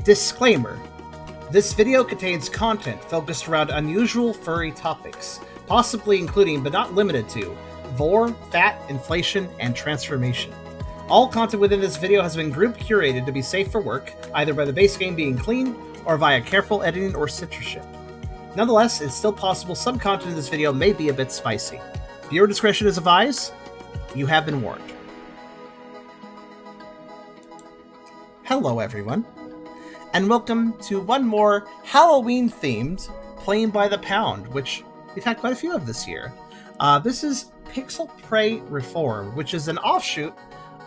Disclaimer. This video contains content focused around unusual furry topics, possibly including but not limited to vore, fat, inflation, and transformation. All content within this video has been group curated to be safe for work, either by the base game being clean or via careful editing or censorship. Nonetheless, it's still possible some content in this video may be a bit spicy. Viewer discretion is advised. You have been warned. Hello everyone, and welcome to one more Halloween-themed Playing by the Pound, which we've had quite a few of this year. This is Pixel Prey Reformed, which is an offshoot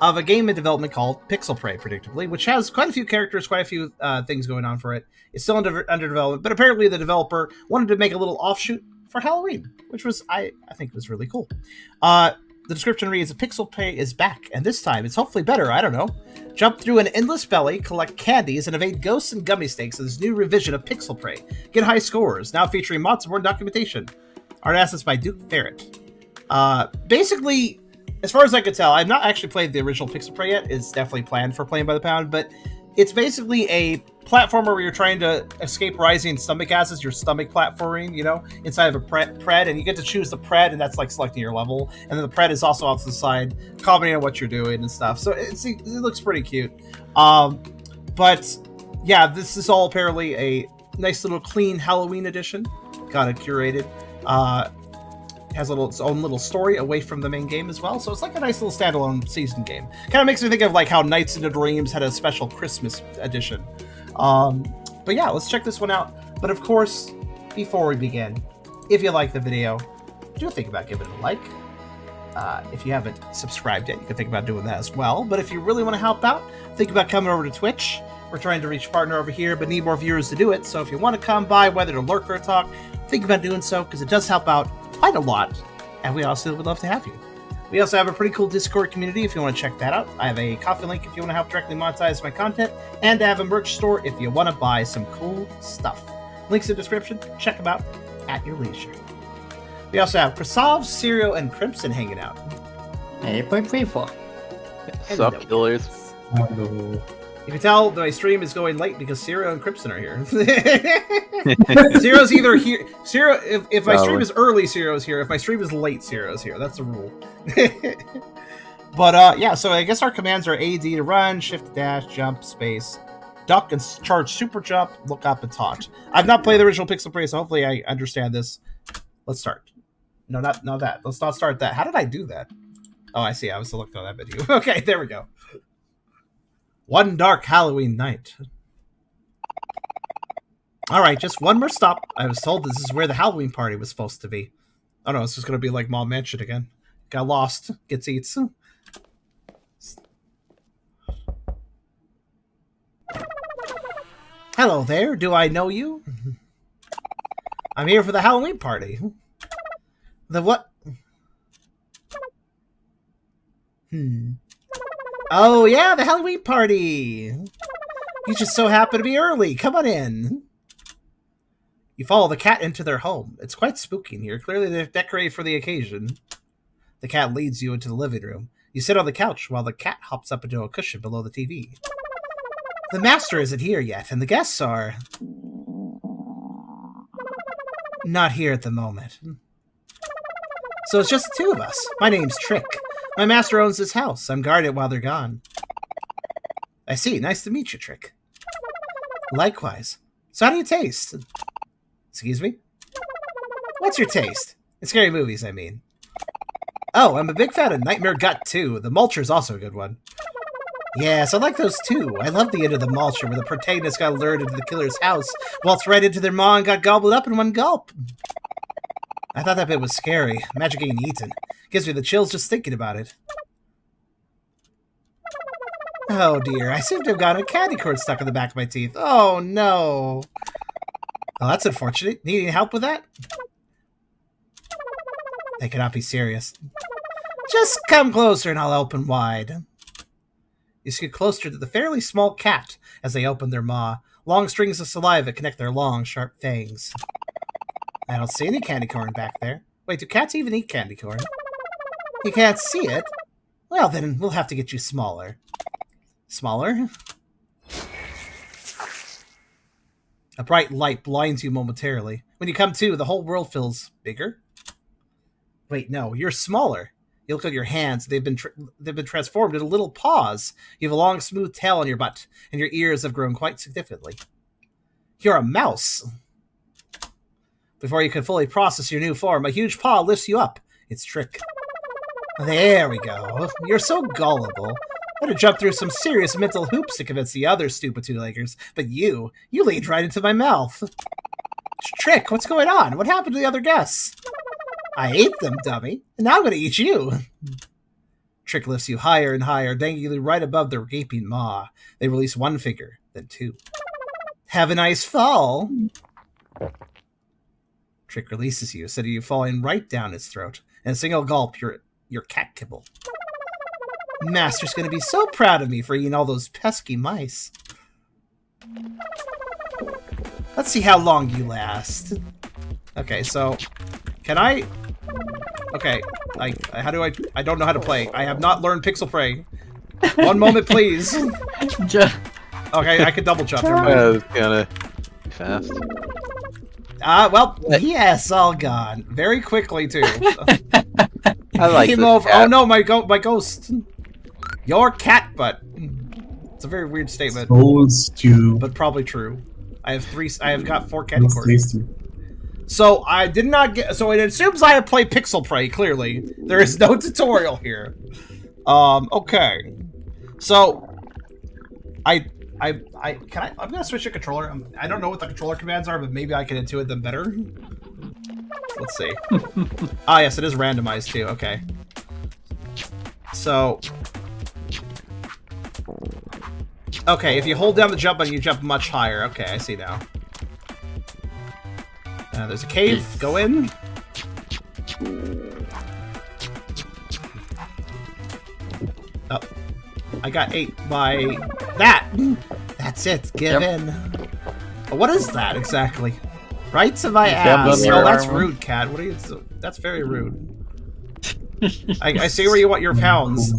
of a game in development called Pixel Prey, predictably, which has quite a few characters, quite a few things going on for it. It's still under development, but apparently the developer wanted to make a little offshoot for Halloween, which was, I think, was really cool. The description reads, Pixel Prey is back, and this time it's hopefully better, I don't know. Jump through an endless belly, collect candies, and evade ghosts and gummy snakes in this new revision of Pixel Prey. Get high scores, now featuring mods and more documentation. Art assets by Duke Ferret. Basically, as far as I could tell, I've not actually played the original Pixel Prey yet. It's definitely planned for Playing by the Pound, but it's basically a platformer where you're trying to escape rising stomach acids, your stomach platforming, you know, inside of a pred, and you get to choose the pred, and that's like selecting your level, and then the pred is also off to the side, commenting on what you're doing and stuff, so it looks pretty cute. But yeah, this is all apparently a nice little clean Halloween edition, got it curated. Has its own little story away from the main game as well, so it's like a nice little standalone season game. Kind of makes me think of like how Nights into Dreams had a special Christmas edition. But yeah, let's check this one out. But of course, before we begin, if you like the video, do think about giving it a like. If you haven't subscribed yet, you can think about doing that as well. But if you really want to help out, think about coming over to Twitch. We're trying to reach a partner over here, but need more viewers to do it. So if you want to come by, whether to lurk or talk, think about doing so, because it does help out quite a lot, and we also would love to have you. We also have a pretty cool Discord community if you want to check that out. I have a Ko-fi link if you want to help directly monetize my content, and I have a merch store if you want to buy some cool stuff. Links in the description. Check them out at your leisure. We also have Krasov, Cereal, and Crimson hanging out. 8.34. What's up, killers? Hello. You can tell that my stream is going late because Cereal and Crimson are here. Zero's either here. Zero, if my stream is early, Zero's here. If my stream is late, Zero's here. That's the rule. But yeah, so I guess our commands are AD to run, shift to dash, jump, space, duck, and charge super jump, look up, and taunt. I've not played the original Pixel Prey, so hopefully I understand this. Let's start. No, not that. Let's not start that. How did I do that? Oh, I see. I was looking at that video. Okay, there we go. One dark Halloween night. Alright, just one more stop. I was told this is where the Halloween party was supposed to be. Oh no, it's just gonna be like Mall Mansion again. Got lost. Gets eats. Hello there, do I know you? I'm here for the Halloween party. The what? Oh yeah, the Halloween party! You just so happen to be early. Come on in. You follow the cat into their home. It's quite spooky in here. Clearly they've decorated for the occasion. The cat leads you into the living room. You sit on the couch while the cat hops up into a cushion below the TV. The master isn't here yet, and the guests are not here at the moment. So it's just the two of us. My name's Trick. My master owns this house. I'm guarded while they're gone. I see. Nice to meet you, Trick. Likewise. So how do you taste? Excuse me? What's your taste? In scary movies, I mean. Oh, I'm a big fan of Nightmare Gut 2. The Mulcher's also a good one. Yes, I like those too. I love the end of the Mulcher where the protagonist got lured into the killer's house, waltzed right into their maw and got gobbled up in one gulp. I thought that bit was scary. Imagine getting eaten. Gives me the chills just thinking about it. Oh dear, I seem to have gotten a candy corn stuck in the back of my teeth. Oh no. Well, that's unfortunate. Need any help with that? They cannot be serious. Just come closer and I'll open wide. You scoot closer to the fairly small cat as they open their maw. Long strings of saliva connect their long, sharp fangs. I don't see any candy corn back there. Wait, do cats even eat candy corn? You can't see it? Well, then we'll have to get you smaller. Smaller? A bright light blinds you momentarily. When you come to, the whole world feels bigger. Wait, no, you're smaller. You look at your hands; they've been transformed into little paws. You have a long, smooth tail on your butt, and your ears have grown quite significantly. You're a mouse. Before you can fully process your new form, a huge paw lifts you up. It's Trick. There we go. You're so gullible. I had to jump through some serious mental hoops to convince the other stupid two-leggers, but you leaned right into my mouth. Trick, what's going on? What happened to the other guests? I ate them, dummy, and now I'm going to eat you. Trick lifts you higher and higher, dangling you right above their gaping maw. They release one finger, then two. Have a nice fall. Trick releases you, sending you falling right down his throat. In a single gulp, your cat kibble. Master's going to be so proud of me for eating all those pesky mice. Let's see how long you last. Okay, so can I? Okay, how do I don't know how to play. I have not learned Pixel Prey. One moment, please. Okay, I could double jump. Yeah, it's kind of fast. Well, yes, all gone very quickly too. I like Game this over. cat. Oh no, my ghost. Your cat butt. It's a very weird statement, but probably true. I have got 4 candy corns. So I did not get. So it assumes I have played Pixel Prey. Clearly, there is no tutorial here. Okay. So I'm gonna switch the controller. I don't know what the controller commands are, but maybe I can intuit them better. Let's see. Ah, yes, it is randomized too. Okay. So. Okay, if you hold down the jump button, you jump much higher. Okay, I see now. There's a cave. Go in. Oh. I got ate by that. That's it. Give in. What is that exactly? Right to my ass. Oh, that's rude, cat. What are you? That's very rude. I see where you want your pounds.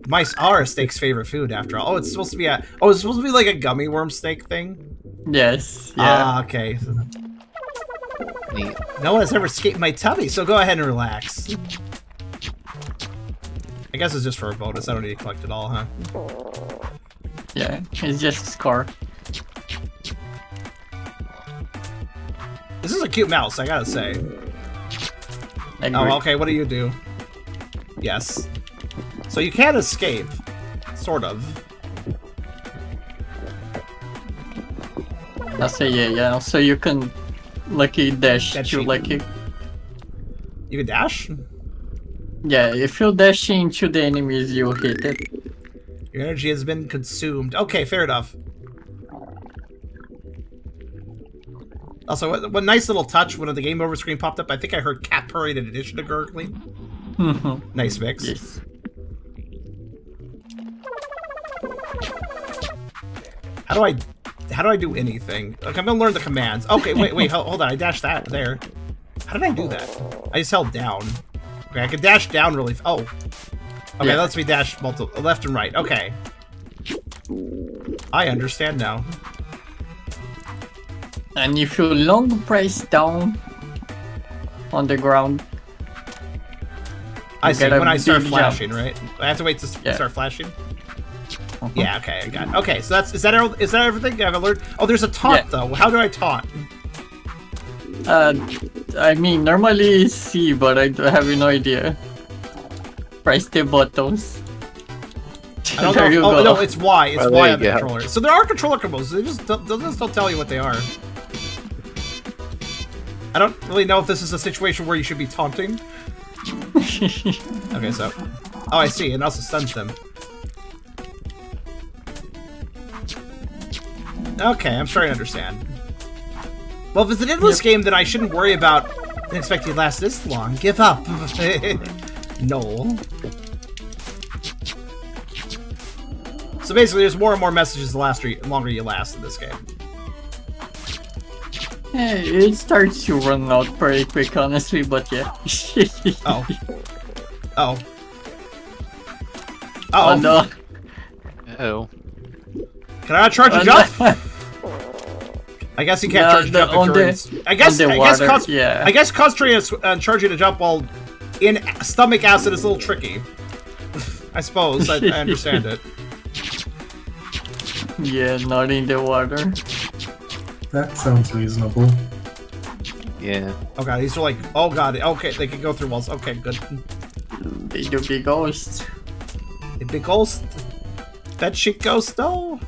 Mice are a steak's favorite food, after all. Oh, it's supposed to be it's supposed to be like a gummy worm steak thing. Yes. Yeah. Ah, okay. No one has ever escaped my tummy, so go ahead and relax. I guess it's just for a bonus. I don't need to collect it all, huh? Yeah, it's just a score. This is a cute mouse, I gotta say. Oh, okay, what do you do? Yes. So you can escape. Sort of. I'll say yeah. So you can lucky dash to lucky. You can dash? Yeah, if you dash into the enemies, you hit it. Your energy has been consumed. Okay, fair enough. Also, what nice little touch when the game over screen popped up. I think I heard cat purring in addition to gurgling. Nice mix. Yes. How do I do anything? Okay, I'm gonna learn the commands. Okay, wait, hold on. I dashed that there. How did I do that? I just held down. Okay, I can dash down really. Oh. Okay, let's me dash left and right. Okay. I understand now. And if you long press down on the ground, I see. When I start flashing, right? I have to wait to start flashing. Yeah. Okay. I got it. Okay. So is that everything I've learned? Oh, there's a taunt though. How do I taunt? I mean, normally it's C, but I have no idea. Press the buttons. I don't know. Oh no, it's Y. It's Y on the controller. So there are controller combos. They just don't tell you what they are. I don't really know if this is a situation where you should be taunting. Okay, so. Oh, I see. It also stuns them. Okay, I'm starting to understand. Well, if it's an endless game, then I shouldn't worry about. Didn't expect it to last this long. Give up. No. So basically, there's more and more messages the longer you last in this game. Yeah, it starts to run out pretty quick, honestly, but yeah. Oh. Oh. Oh no. Oh. Can I not charge a jump? I guess you can't charge jump if you're in... I guess concentrating on charging a jump while in stomach acid is a little tricky. I suppose. I understand it. Yeah, not in the water. That sounds reasonable. Yeah. Oh god, these are like... Oh god, okay, they can go through walls. Okay, good. They do big ghosts. The big ghost. That shit ghost, though.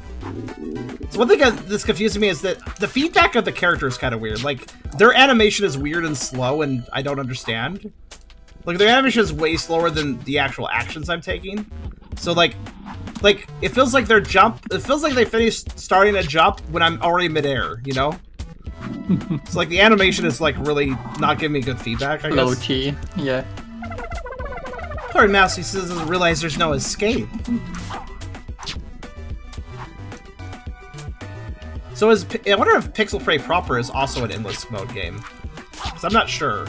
So one thing that's confusing me is that the feedback of the character is kind of weird. Like, their animation is weird and slow, and I don't understand. Like, their animation is way slower than the actual actions I'm taking. So, like, it feels like their jump... It feels like they finished starting a jump when I'm already midair, you know? It's like the animation is, like, really not giving me good feedback, I guess. Low T, yeah. Poor Mousy says doesn't realize there's no escape. So I wonder if Pixel Prey proper is also an endless mode game. Because I'm not sure.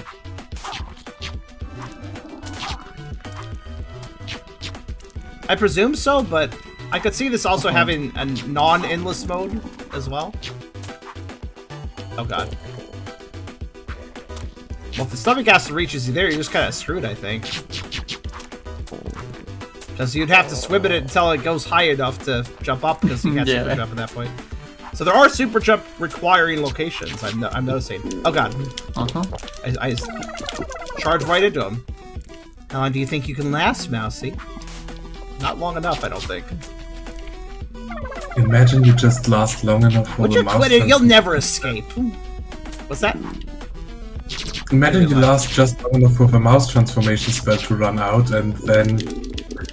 I presume so, but I could see this also having a non-endless mode as well. Oh god. Well, if the stomach acid reaches you there, you're just kind of screwed, I think. Because you'd have to swim in it until it goes high enough to jump up, because you can't super jump at that point. So there are super jump requiring locations, I'm noticing. Oh god. I charge right into him. How long do you think you can last, Mousy? Not long enough, I don't think. Imagine you just last long enough for Would the you mouse quit it? You'll never escape. What's that? Imagine you last just long enough for the mouse transformation spell to run out, and then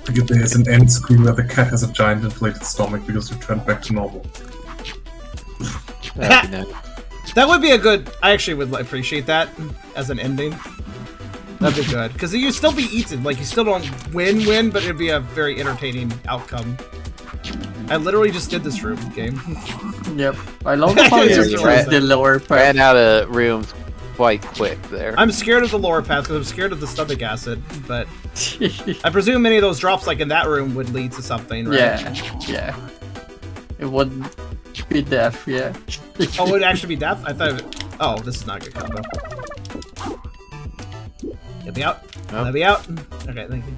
there's an end screen where the cat has a giant inflated stomach because you turned back to normal. That would be a good... I actually would appreciate that as an ending. That'd be good. Because you'd still be eaten. Like, you still don't win, but it'd be a very entertaining outcome. I literally just did this room game. Yep. I love how you choose the lower part. Ran out of rooms quite quick there. I'm scared of the lower path because I'm scared of the stomach acid, but... I presume many of those drops, like in that room, would lead to something, right? Yeah. It would be death, yeah. Oh, it would actually be death? I thought it would... Oh, this is not a good combo. Get me out. Oh. Let me out. Okay, thank you.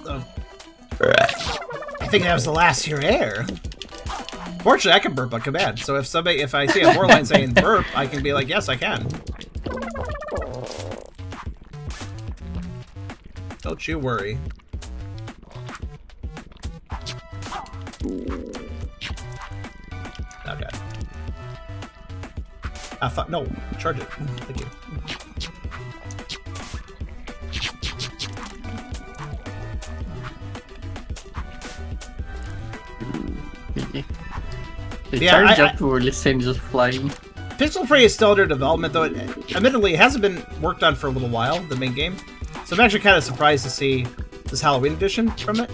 Oh. I think that was the last year air. Fortunately, I can burp on command, so if I see a more line saying burp, I can be like, yes, I can. Don't you worry. Okay. I thought, no, charge it. Thank you. The charge up or listen just flying. Pixel Prey is still under development, though. Admittedly, it hasn't been worked on for a little while, the main game. So I'm actually kind of surprised to see this Halloween edition from it.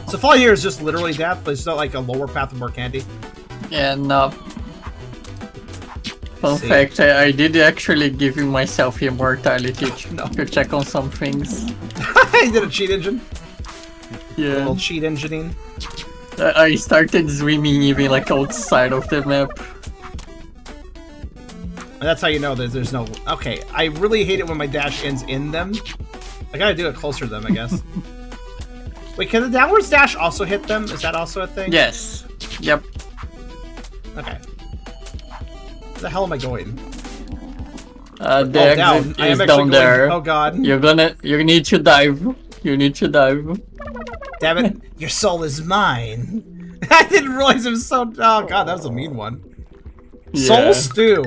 So Fall here is just literally death, but it's not like a lower path with more candy. Yeah, no. Fun fact, I did actually give myself immortality to check on some things. I did a cheat engine. Yeah. A little cheat engineering. I started swimming even like outside of the map. And that's how you know that there's no... Okay, I really hate it when my dash ends in them. I gotta do it closer to them, I guess. Wait, can the downwards dash also hit them? Is that also a thing? Yes. Yep. Okay. Where the hell am I going? The exit is down there. Oh god. You need to dive. You need to dive. Damn it. Your soul is mine. I didn't realize it was so... Oh god, that was a mean one. Yeah. Soul stew.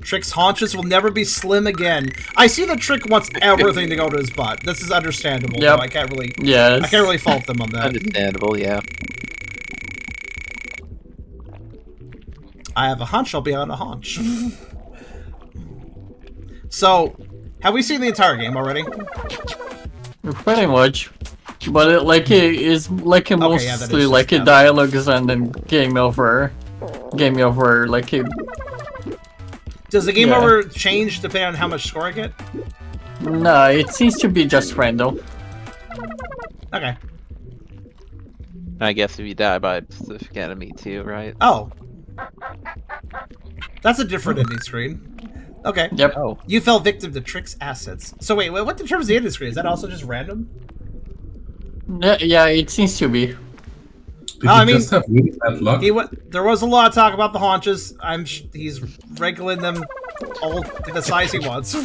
Trick's haunches will never be slim again. I see the Trick wants everything to go to his butt. This is understandable. Yep. I can't really... Yes. I can't really fault them on that. Understandable, yeah. I have a hunch I'll be on a haunch. So, have we seen the entire game already? Pretty much. But it is like a mostly like a dialogues and then game over. Game over, like a... Does the game over change depending on how much score I get? No, it seems to be just random. Okay. I guess if you die by a specific enemy too, right? Oh. That's a different ending screen. Okay. Yep. Oh. You fell victim to Trick's assets. So wait, what determines the ending screen? Is that also just random? Yeah, it seems to be. Did I mean, just have really bad luck? There was a lot of talk about the haunches. He's wriggling them all to the size he wants.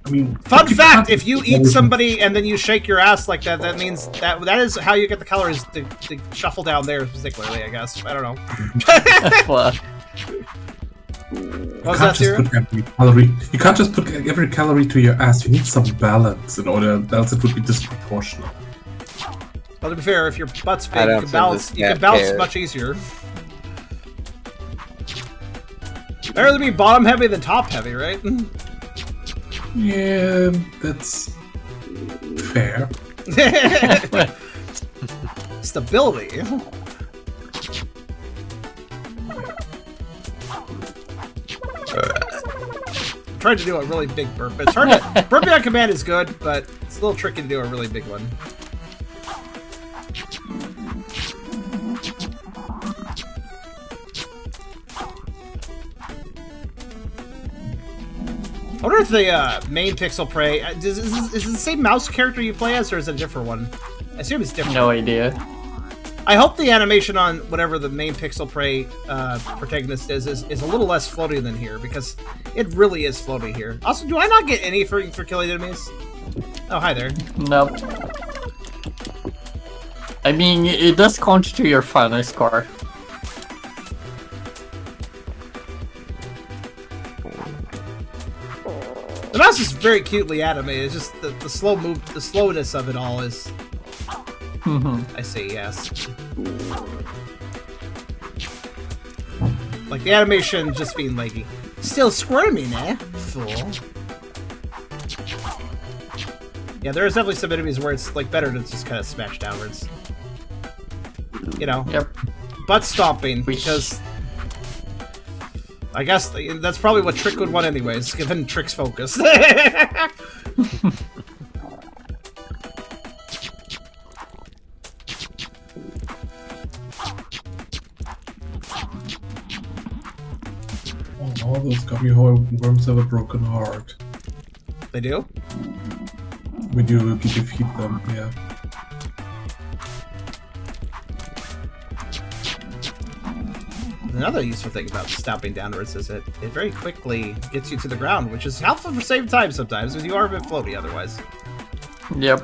I mean, fun fact: if you eat somebody and then you shake your ass like that, that means that is how you get the calories to shuffle down there particularly. I guess I don't know. You can't just put every calorie to your ass. You need some balance in order, else it would be disproportionate. Well, to be fair, if your butt's big, you can balance much easier. Better to be bottom heavy than top heavy, right? Yeah, that's fair. Stability. Tried to do a really big burp. It's hard to burping on command is good, but it's a little tricky to do a really big one. I wonder if the main Pixel Prey is it the same mouse character you play as, or is it a different one? I assume it's different. No idea. I hope the animation on whatever the main Pixel Prey protagonist is a little less floaty than here, because it really is floaty here. Also, do I not get any for killing enemies? Oh, hi there. Nope. I mean, it does count to your final score. The mouse is very cutely animated. It's just the slowness of it all is. I see, yes. Like the animation just being leggy. Still squirming, eh? Fool. Yeah, there is definitely some enemies where it's like better to just kind of smash downwards. You know. Yep. Butt stomping, because I guess that's probably what Trick would want anyways, given Trick's focus. All those gummy worms have a broken heart. They do? When you defeat them, yeah. Another useful thing about stomping downwards is it very quickly gets you to the ground, which is helpful for saving time sometimes, because you are a bit floaty otherwise. Yep.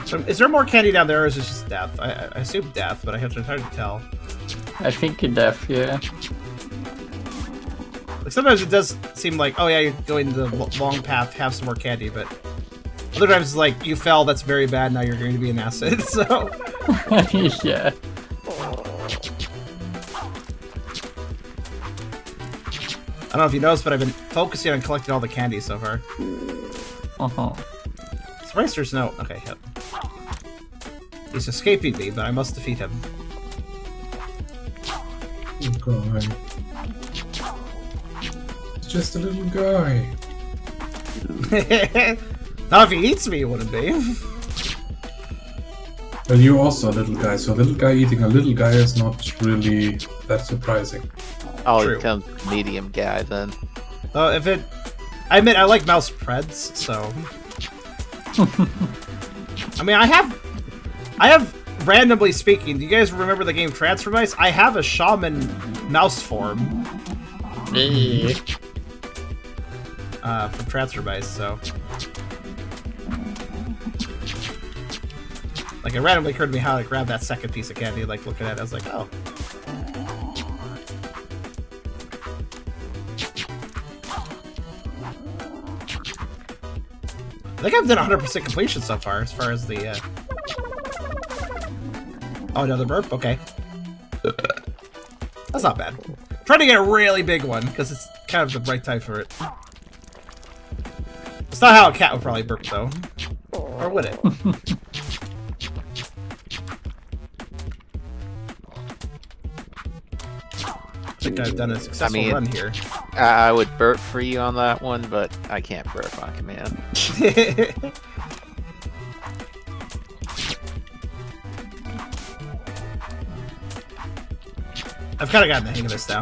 So, is there more candy down there, or is it just death? I assume death, but it's hard to tell. I think death, yeah. Like sometimes it does seem like, oh yeah, you're going the long path, have some more candy, but other times it's like, you fell, that's very bad, now you're going to be an acid, so... Yeah. I don't know if you noticed, but I've been focusing on collecting all the candy so far. Surprised there's no... Okay, yep. He's escaping me, but I must defeat him. Guy. It's just a little guy. Not if he eats me, it wouldn't be. Well, you're also a little guy, so a little guy eating a little guy is not really that surprising. Oh, it becomes medium guy then. If it... I admit, I like mouse preds, so... I mean, I have, randomly speaking, do you guys remember the game Transfer Mice? I have a shaman mouse form. From Transfer Mice, so... Like, it randomly occurred to me how to grab that second piece of candy, like, looking at it, I was like, oh. I think I've done 100% completion so far, as far as the, Oh, another burp? Okay. That's not bad. I'm trying to get a really big one, because it's kind of the right time for it. It's not how a cat would probably burp, though. Or would it? I think I've done a successful run here. I would burp for you on that one, but I can't burp on command. I've kind of gotten the hang of this now.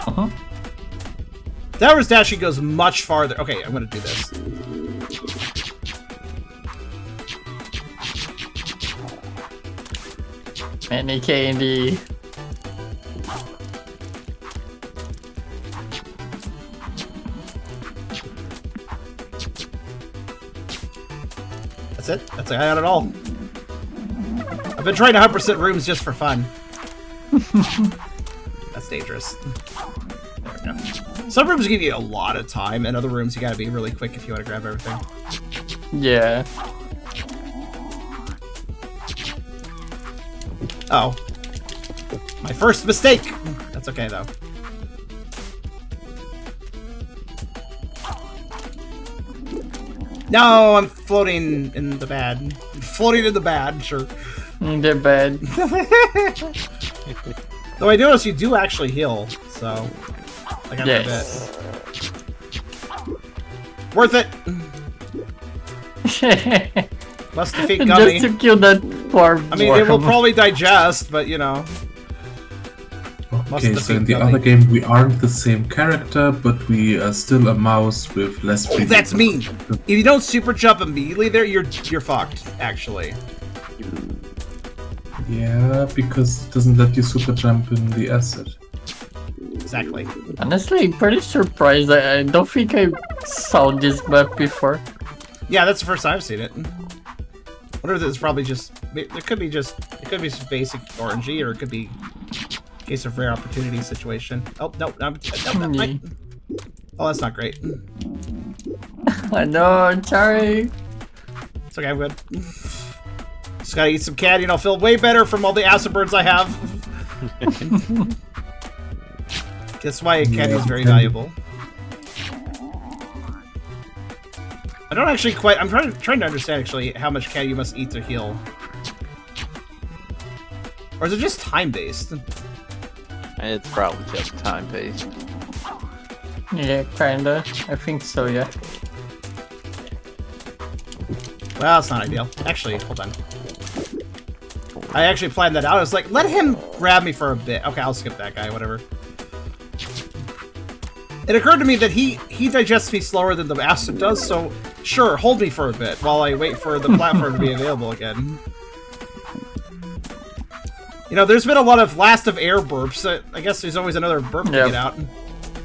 Uh-huh. Downwards dashing goes much farther. Okay, I'm gonna do this. Any candy. That's it. That's I got it all. I've been trying to 100% rooms just for fun. That's dangerous. There we go. Some rooms give you a lot of time, and other rooms you gotta be really quick if you want to grab everything. Yeah. Oh. My first mistake! That's okay, though. No, I'm floating in the bad. Floating in the bad, sure. They're bad. Though I notice you do actually heal, so... I got Yes. a bit. Worth it! Must defeat Gummy. Just to kill that poor I mean, it will probably digest, but you know. Okay, so in the other game we aren't the same character, but we are still a mouse with less freedom. Oh, that's mean! If you don't super jump immediately there, you're fucked, actually. Yeah, because it doesn't let you super jump in the acid. Exactly. Honestly, pretty surprised. I don't think I saw this map before. Yeah, that's the first time I've seen it. I wonder if it's probably just... It could be just basic orangey, or it could be a case of rare opportunity situation. Oh, no, no, oh, that's not great. I know, I'm sorry. It's okay, I'm good. Just gotta eat some candy and I'll feel way better from all the acid burns I have. That's why candy is very valuable. I don't actually quite... I'm trying to understand, actually, how much candy you must eat to heal. Or is it just time-based? It's probably just time-based. Yeah, kinda. I think so, yeah. Well, it's not ideal. Actually, hold on. I actually planned that out. I was like, let him grab me for a bit. Okay, I'll skip that guy, whatever. It occurred to me that he digests me slower than the acid does, so sure, hold me for a bit while I wait for the platform to be available again. You know, there's been a lot of last of air burps, so I guess there's always another burp to get out.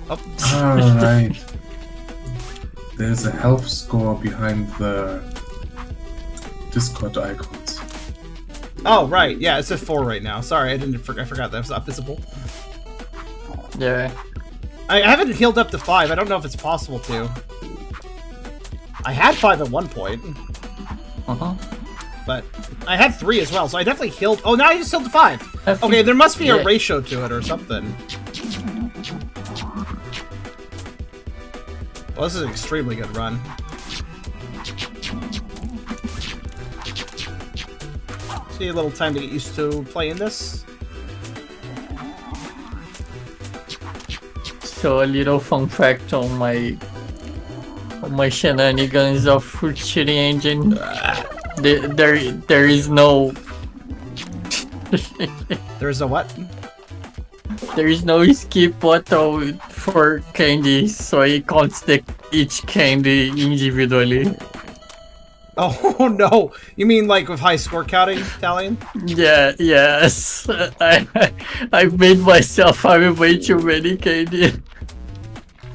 Oh. Alright. There's a health score behind the Discord icons. Oh, right. Yeah, it's at 4 right now. Sorry, I forgot that was not visible. Yeah. I haven't healed up to 5. I don't know if it's possible to. I had 5 at one point. Uh-huh. But I had 3 as well, so I definitely healed. Oh, now I just healed to 5. Okay, there must be a ratio to it or something. Well, this is an extremely good run. See a little time to get used to playing this. So a little fun fact on my shenanigans of Fruit Shooting Engine. There is no There is a what? There is no skip button for candies, so I can't stick each candy individually. Oh no! You mean like with high score tallying? Yeah, yes. I've made myself have way too many candy.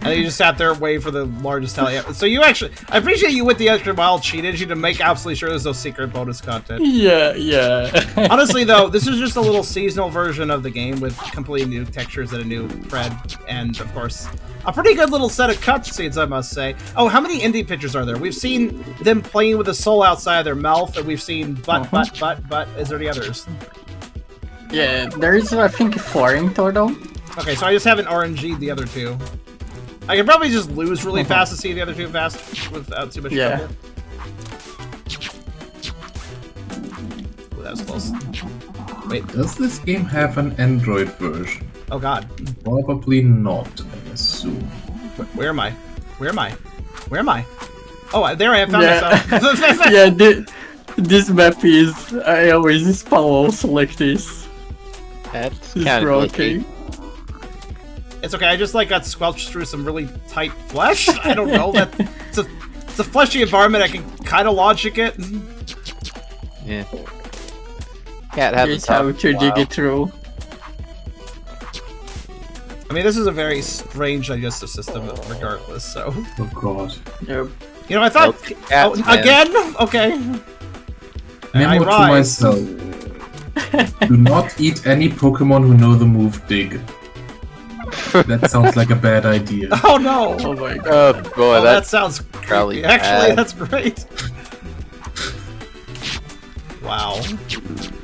And you just sat there waiting for the largest tally. So you actually, I appreciate you went the extra mile cheat engine to make absolutely sure there's no secret bonus content. Yeah. Honestly though, this is just a little seasonal version of the game with completely new textures and a new thread, and of course, a pretty good little set of cutscenes, I must say. Oh, how many indie pictures are there? We've seen them playing with the soul outside of their mouth, and we've seen butt. Is there any others? Yeah, there's I think 4 in total. Okay, so I just haven't RNG'd the other 2. I can probably just lose really fast to see the other 2 fast without too much trouble. Ooh, that was close. Wait. Does this game have an Android version? Oh god. Probably not, I assume. Where am I? Where am I? Where am I? Oh, there I have found myself. Yeah, this map is... I always spawn also like this. That's It's kind of broken. It's okay. I just like got squelched through some really tight flesh. I don't know that it's a fleshy environment. I can kind of logic it. Yeah. Cat hasn't It's how talked to in a dig while. it through. I mean, this is a very strange digestive system, regardless. So, Oh god. Yep. you know, I thought Cats, man. again. Okay. I Memo to rise. myself. Do not eat any Pokemon who know the move Dig. That sounds like a bad idea. Oh no! Oh my god. Oh boy, Oh, that that's sounds probably creepy. Actually, bad. that's great. Wow.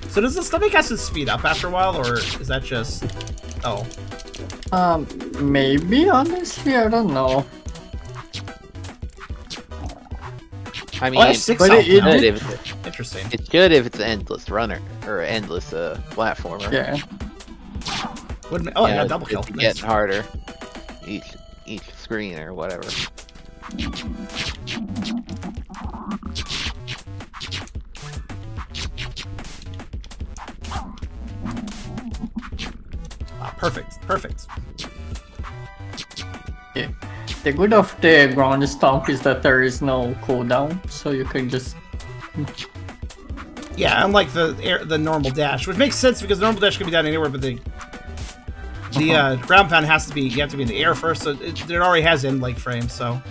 So does the stomach acid speed up after a while, or is that just... Oh. Maybe, honestly, I don't know. I mean, Oh, I have 6 but health it now. did- Interesting. it's good if it's an endless runner or endless platformer. Yeah. Wouldn't, oh, I got it's- double kill. It's Nice. getting harder. Each screen or whatever. Ah, perfect. Perfect. Yeah. The good of the ground stomp is that there is no cooldown, so you can just... Yeah, unlike the normal dash, which makes sense because the normal dash can be done anywhere, but the ground pound has to be, you have to be in the air first, so it already has end leg frames, so.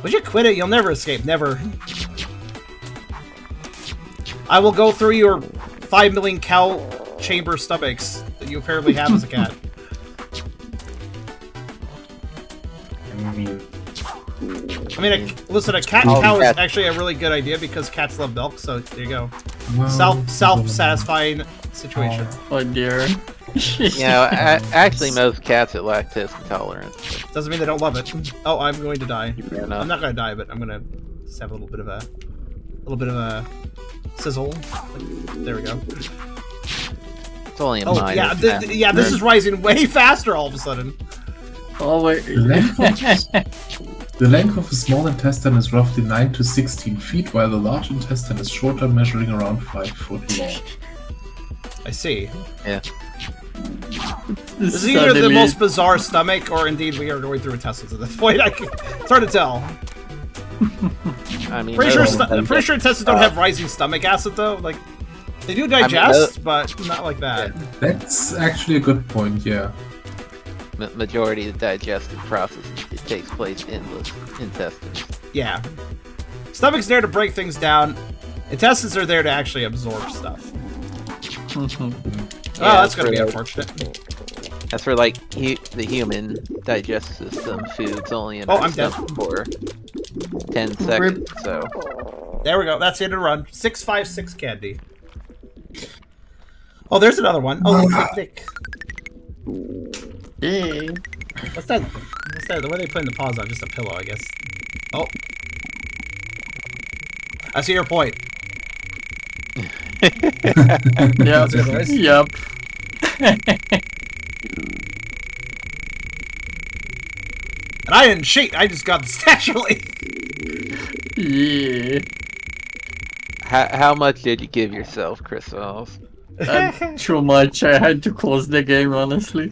Would you quit it? You'll never escape, never. I will go through your 5 million cow chamber stomachs that you apparently have as a cat. I mean, listen, a cat Oh, cow is cat. actually a really good idea because cats love milk, so there you go. Well, Self-satisfying situation. Oh dear. You know, actually, most cats are lactose intolerant. Doesn't mean they don't love it. Oh, I'm going to die. Fair I'm enough. not going to die, but I'm going to just have a little bit of a sizzle. There we go. It's only a Oh minor. yeah, cat. yeah. This is rising way faster all of a sudden. Oh wait. The length of the small intestine is roughly 9 to 16 feet, while the large intestine is shorter, measuring around 5 foot long. I see. Yeah. This is either the most bizarre stomach, or indeed we are going through intestines at this point. It's hard to tell. I mean, Pretty sure, most of them pretty sure get- intestines don't have rising stomach acid though. Like they do digest, but not like that. That's actually a good point, yeah. Majority of the digestive process it takes place in the intestines. Yeah. Stomach's there to break things down. Intestines are there to actually absorb stuff. Oh, that's gonna be for, unfortunate. That's for like the human digestive system. Food's only in Oh, our I'm dead. stomach for 10 seconds. So There we go. That's the end of the run. 656 candy. Oh, there's another one. Oh, Nick. Yeah. What's that? What's that? The way they put the paws on, just a pillow, I guess. Oh. I see your point. Yep. it, boys. Yep. And I didn't cheat. I just got the statue. Yeah. how much did you give yourself, Chris Wells? Too much. I had to close the game, honestly.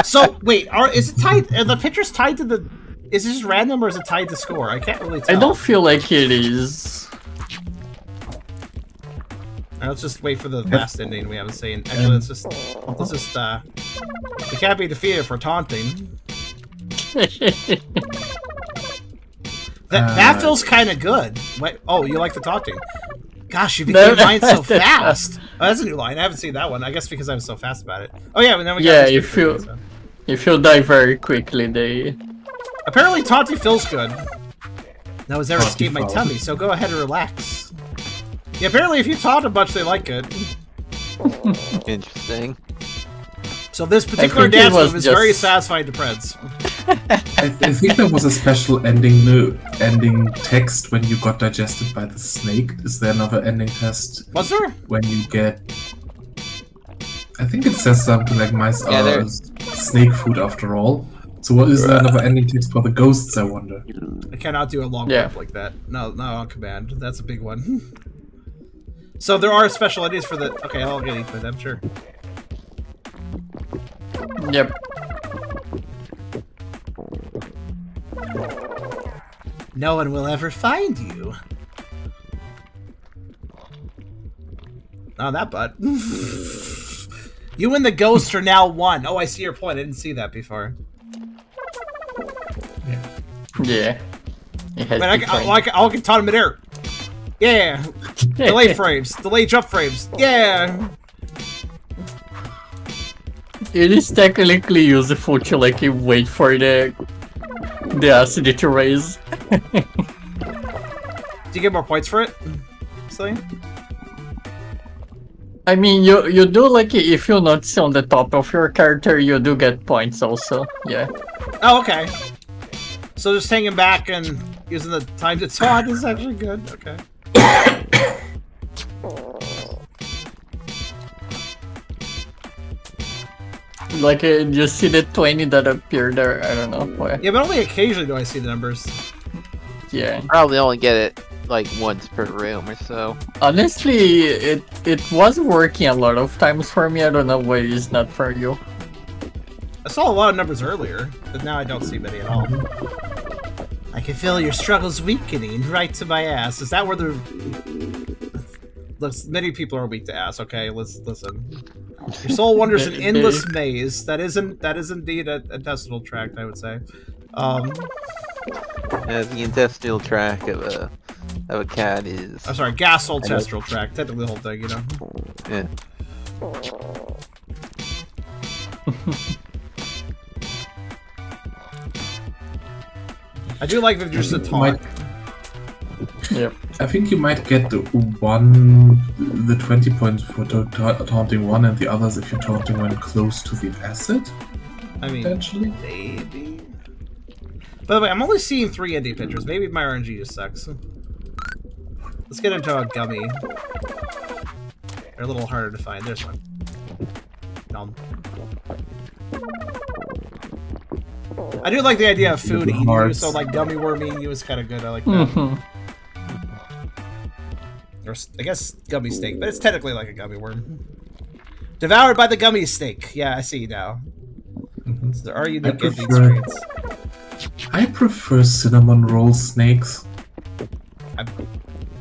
So wait, is it tied? Are the pictures tied to the? Is it just random or is it tied to score? I can't really tell. I don't feel like it is. Alright, let's just wait for the last ending we haven't seen. Actually, let's just we can't be defeated for taunting. That feels kind of good. Wait, oh, you like the taunting? Gosh, you became mine so fast. Oh, that's a new line. I haven't seen that one. I guess because I was so fast about it. Oh yeah, but then we got Yeah, this if big you thing, so. if you die very quickly, they. Apparently, taunting feels good. Now, has ever escaped my Taunting tummy? So go ahead and relax. Yeah, apparently, if you taunt a bunch, they like it. Interesting. So this particular think it dance was move is just- very satisfying to Preds. I think there was a special ending text when you got digested by the snake. Is there another ending test Was there? when you get... I think it says something like mice Yeah, are there's- snake food after all. So what is there another ending text for the ghosts, I wonder? I cannot do a long Yeah. rap like that. No, on command. That's a big one. So there are special ideas for the... Okay, I'll get each of them, sure. Yep. No one will ever find you. Oh, that butt. You and the ghost are now one. Oh, I see your point. I didn't see that before. Yeah. Wait, I'll get taught him midair. Yeah. Delay frames. Delay jump frames. Yeah. It is technically useful to like wait for the acid to raise. Do you get more points for it? Silly? I mean, you do like if you notice on the top of your character, you do get points also. Yeah. Oh, okay. So just hanging back and using the time to taunt is actually good. Okay. Like you see the 20 that appear there. I don't know why. Yeah, but only occasionally do I see the numbers. Yeah. Probably only get it like once per room or so. Honestly, it was working a lot of times for me. I don't know why it's not for you. I saw a lot of numbers earlier, but now I don't see many at all. I can feel your struggles weakening right to my ass. Is that where the... Many people are weak to ass, okay? Listen. Your soul wanders an endless maze. That is indeed a intestinal tract, I would say. The intestinal tract of a cat is... I'm sorry, gastrointestinal tract. Technically the whole thing, you know? Yeah. I do like that just a taunt. Yep. I think you might get the 20 points for taunting one and the others if you're taunting one close to the acid. I mean, potentially. Maybe. By the way, I'm only seeing 3 indie pictures. Maybe my RNG just sucks. Let's get into a gummy. They're a little harder to find. There's one. Nom. I do like the idea of food eating you, so like gummy worm eating you is kind of good. I like that. Or I guess gummy steak, but it's technically like a gummy worm. Devoured by the gummy steak. Yeah, I see now. So there are unique ending screens. I prefer cinnamon roll snakes.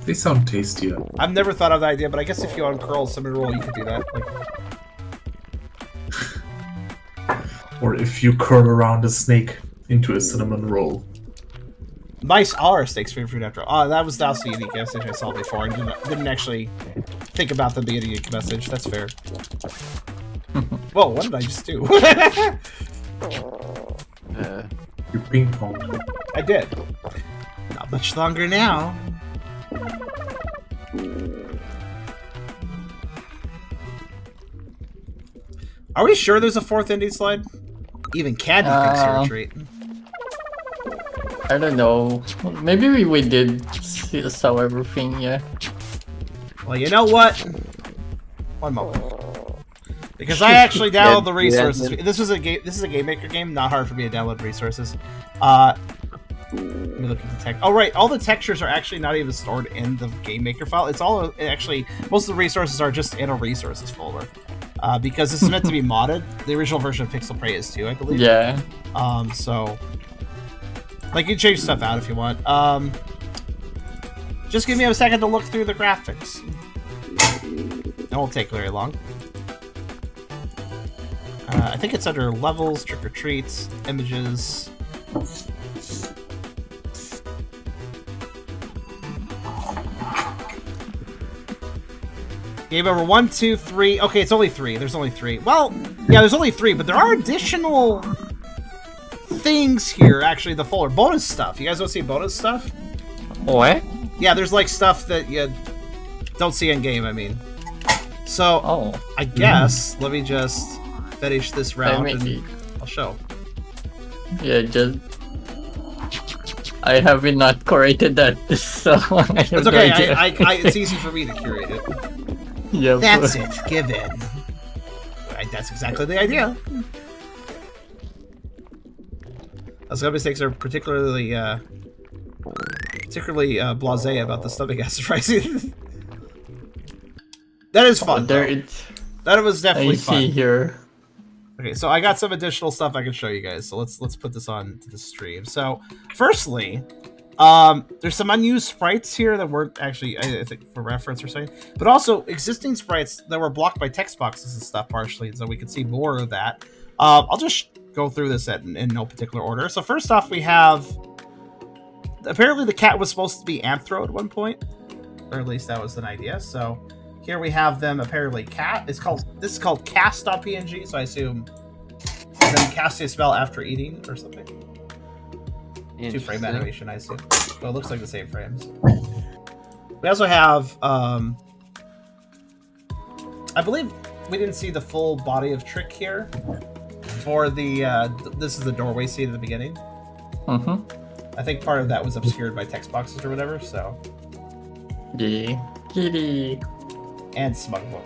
They sound tastier. I've never thought of the idea, but I guess if you uncurl cinnamon roll, you could do that. Like... Or if you curl around a snake into a cinnamon roll. Mice are steaks for food after all. Oh, that was also a unique message I saw before. I didn't actually think about them being a unique message. That's fair. Whoa, what did I just do? You ping ponged. I did. Not much longer now. Are we sure there's a 4th indie slide? Even Candy thinks you're a treat. I don't know. Maybe we did saw everything, yeah. Well, you know what? One moment. Because I actually downloaded the resources. This is a Game Maker game. Not hard for me to download resources. Let me look at the text. Oh right, all the textures are actually not even stored in the Game Maker file. It's all actually most of the resources are just in a resources folder. Because this is meant to be modded. The original version of Pixel Prey is too, I believe. Yeah. So like you can change stuff out if you want. Just give me a second to look through the graphics. It won't take very long. I think it's under levels, trick or treats, images. Game over 1, 2, 3. Okay, it's only 3. There's only 3. Well, yeah, there's only 3, but there are additional things here, actually, the folder. Bonus stuff. You guys don't see bonus stuff? What? Yeah, there's like stuff that you don't see in game, I mean. So, I guess, let me just finish this round and I'll show. Yeah, just... I have not curated that, so I have It's okay, it's easy for me to curate it. Yeah, that's it, give in. Right, that's exactly the idea. Those mistakes are particularly blasé about the stomach acid rising. That is fun. There, that was definitely fun. I see here. Okay, so I got some additional stuff I can show you guys. So let's put this on to the stream. So, firstly, there's some unused sprites here that weren't actually, I think, for reference or something, but also existing sprites that were blocked by text boxes and stuff partially, so we could see more of that. I'll just go through this in no particular order. So first off, we have, apparently the cat was supposed to be Anthro at one point, or at least that was an idea. So here we have them apparently cat. This is called cast.png, so I assume them casting a spell after eating or something. 2-frame animation, I assume. So it looks like the same frames. We also have, I believe we didn't see the full body of Trick here for the, this is the doorway scene at the beginning. I think part of that was obscured by text boxes or whatever, so. Yeah. Kitty. And smug one.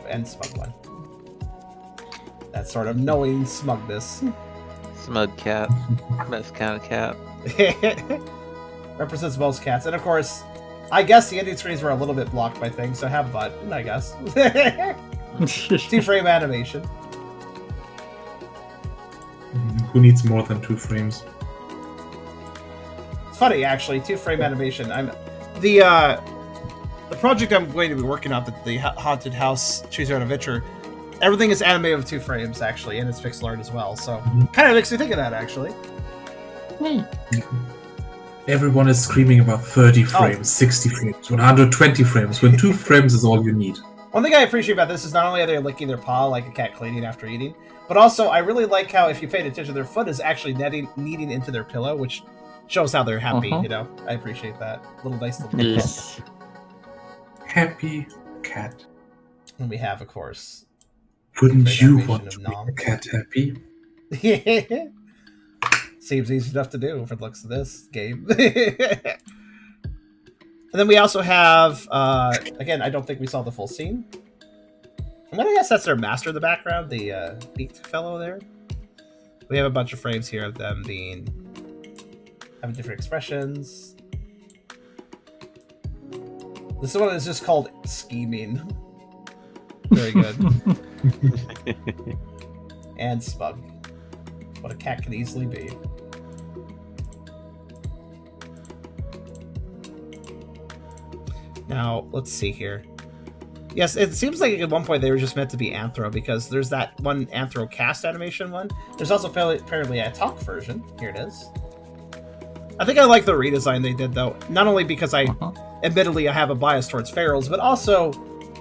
That sort of knowing smugness. Smug cat. Best kind of cat. Represents most cats. And of course, I guess the ending screens were a little bit blocked by things, so have fun, I guess. 2-frame animation. Who needs more than 2 frames? It's funny, actually, 2-frame animation. The project I'm going to be working on, the Haunted House Choose Your Own Adventure, everything is animated with 2 frames, actually, and it's pixel art as well, so kind of makes me think of that, actually. Everyone is screaming about 30 frames, 60 frames, 120 frames, when 2 frames is all you need. One thing I appreciate about this is not only are they licking their paw like a cat cleaning after eating, but also I really like how, if you paid attention, their foot is actually kneading into their pillow, which shows how they're happy, you know? I appreciate that. Nice little Yes. Happy cat. And we have, of course... Wouldn't you want to make a cat happy? Seems easy enough to do for the looks of this game. And then we also have, again, I don't think we saw the full scene. I'm gonna guess that's their master in the background, the beaked fellow there. We have a bunch of frames here of them having different expressions. This one is just called scheming. Very good. And smug. What a cat can easily be. Now, let's see here. Yes, it seems like at one point they were just meant to be Anthro, because there's that one Anthro cast animation one. There's also apparently a talk version. Here it is. I think I like the redesign they did, though. Not only because admittedly, I have a bias towards ferals, but also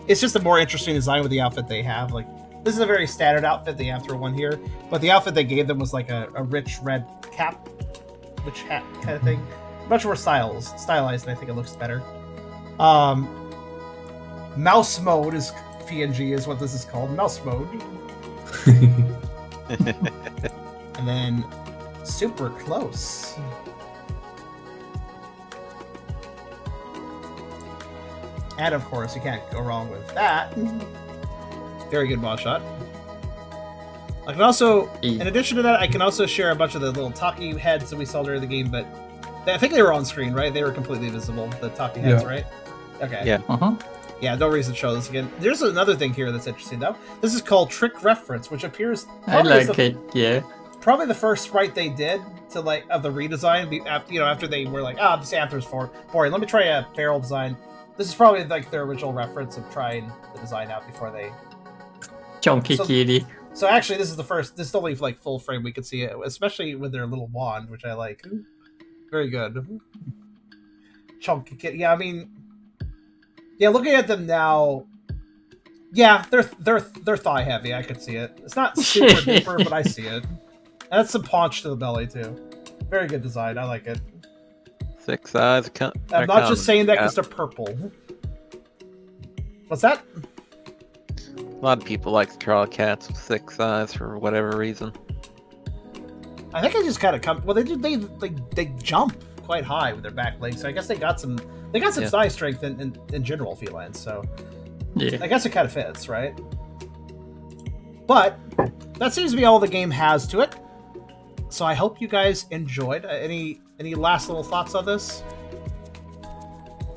it's just a more interesting design with the outfit they have. Like, this is a very standard outfit, the Anthro one here, but the outfit they gave them was like a rich red cap, witch hat kind of thing. Much more stylized, and I think it looks better. Mouse mode is PNG is what this is called. Mouse mode. And then super close. And of course, you can't go wrong with that. Very good wall shot. I can also, in addition to that, I can also share a bunch of the little talkie heads that we saw during the game, but I think they were on screen, right? They were completely visible, the talkie heads, right? Okay. Yeah. Yeah, no reason to show this again. There's another thing here that's interesting, though. This is called Trick Reference, which appears... I like it, yeah. Probably the first sprite they did to of the redesign, after they were like, this Anthro's boring. Let me try a feral design. This is probably like their original reference of trying the design out before they... Chunky kitty. So actually, this is the only like full frame we could see it, especially with their little wand, which I like. Very good. Chunky kitty. Yeah, I mean... Yeah, looking at them now, yeah, they're thigh heavy. I could see it. It's not super duper, but I see it. And that's some paunch to the belly too. Very good design. I like it. 6 eyes. I'm not just saying that because they're purple. What's that? A lot of people like to draw cats with 6 eyes for whatever reason. I think I just kind of come. Well, they jump quite high with their back legs, so I guess they got some thigh strength in general felines. So yeah, I guess it kind of fits, right? But that seems to be all the game has to it. So I hope you guys enjoyed. Any last little thoughts on this?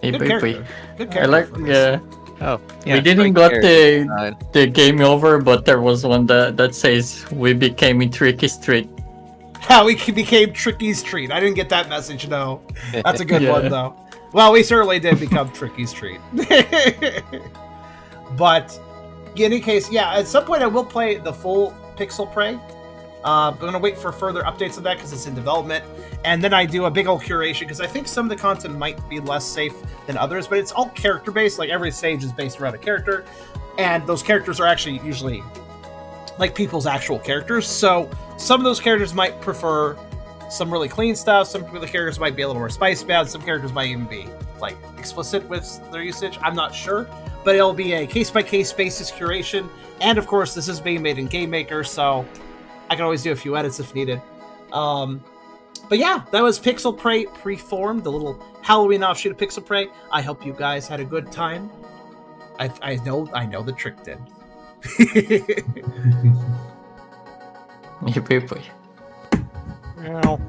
Good character. Good character. Oh, yeah. We didn't got the game over, but there was one that says we became in Tricky Street. How we became Tricky's Treat. I didn't get that message, though. That's a good Yeah. one, though. Well, we certainly did become Tricky's Treat. But in any case, yeah, at some point I will play the full Pixel Prey. I'm going to wait for further updates on that because it's in development. And then I do a big old curation because I think some of the content might be less safe than others, but it's all character-based. Like, every stage is based around a character. And those characters are actually usually like people's actual characters. So some of those characters might prefer some really clean stuff. Some of the characters might be a little more spice-bound. Some characters might even be like explicit with their usage. I'm not sure. But it'll be a case-by-case basis curation. And of course, this is being made in Game Maker, so I can always do a few edits if needed. But yeah, that was Pixel Prey Preformed, the little Halloween offshoot of Pixel Prey. I hope you guys had a good time. I know the trick did. Yippee. Well,